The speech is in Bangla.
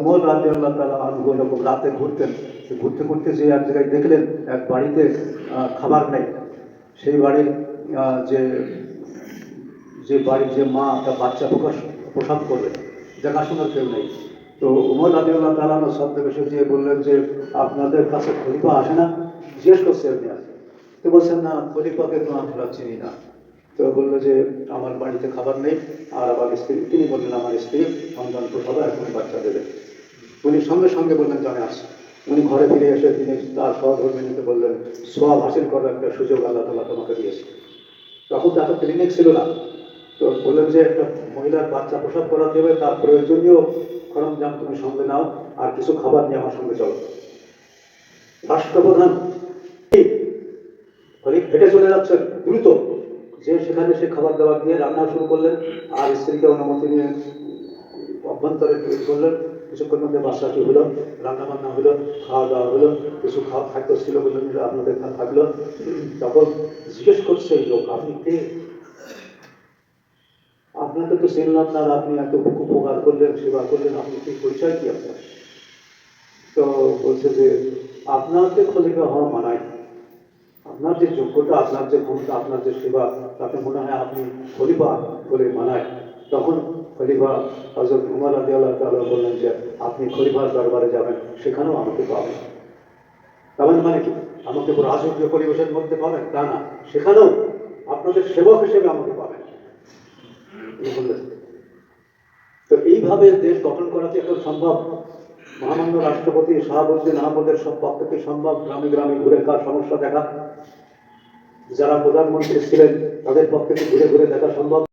উমর রাদিয়াল্লাহু তাআলা আনহু এরকম রাতে ঘুরতে ঘুরতে যে এক জায়গায় দেখলেন এক বাড়িতে খাবার নেই। সেই বাড়ির যে যে বাড়ির যে মা তার বাচ্চা প্রসব করবে, দেখাশোনার কেউ নেই। তো উমর রাদিয়াল্লাহু তাআলা আনহু ছদ্মবেশে যেয়ে বললেন যে আপনাদের কাছে খলিফা আসে না? জিজ্ঞেস করছে আপনি আসে? তো বলছেন না, খলিফাকে তো আমরা চিনি না। তো বললো যে আমার বাড়িতে খাবার নেই, আর আমার স্ত্রী, তিনি বললেন আমার স্ত্রী সন্তান প্রসবে এখন বাচ্চা দেবে। উনি সঙ্গে সঙ্গে বললেন যে আমি আসছি। উনি ঘরে ফিরে এসে তিনি তার সহধর্মিণীকে বললেন, সোয়াব হাসিল করার একটা সুযোগ আল্লাহ তাআলা তোমাকে দিয়েছে। তখন তো এত ক্লিনিক ছিল না। তো বললেন যে একটা মহিলার বাচ্চা প্রসব করাতে হবে, তার প্রয়োজনীয় সরঞ্জাম তুমি সঙ্গে নাও, আর কিছু খাবার নিয়ে আমার সঙ্গে চলো। রাষ্ট্রপ্রধান হেঁটে চলে যাচ্ছেন দ্রুত, যে সেখানে সে খাবার দাবার দিয়ে রান্না শুরু করলেন, আর স্ত্রীকে অনুমতি নিয়ে অভ্যন্তরে করলেন। কিছুক্ষণ মধ্যে বাচ্চাটি হলো, রান্না বান্না হলো, খাওয়া দাওয়া হলো, কিছু খাদ্য ছিল বললেন আপনাদের থাকলো। তখন জিজ্ঞেস করছে এই লোক, আপনি কে? আপনাকে তো চিনলাম না, আপনি এত উপকার করলেন, সেবা করলেন, আপনি কি, পরিচয় কি আপনার? তো বলছে যে আপনাকে খলিফা হওয়া মানায়, আপনার যে যোগ্যতা, আপনার যে ক্ষমতা, আপনার যে সেবা, তাতে মনে হয় আপনি খলিফা বলে মানায়। তখন খলিফা হযরত উমর রাদিয়াল্লাহু তাআলা বললেন যে আপনি খলিফার দরবারে যাবেন, সেখানেও আমাকে পাবেন। তার মানে কি আমাকে রাজকীয় পরিবেশের মধ্যে পাবেন তা না, সেখানেও আপনাদের সেবক হিসেবে আমাকে পাবেন। তো এইভাবে দেশ গঠন করা কি এখন সম্ভব? মহামান্য রাষ্ট্রপতি শাহাবুদ্দিন আহমদের সব পক্ষে সম্ভব গ্রামে গ্রামে ঘুরে কার সমস্যা দেখা? যারা প্রধানমন্ত্রী ছিলেন তাদের পক্ষে ঘুরে ঘুরে দেখা সম্ভব?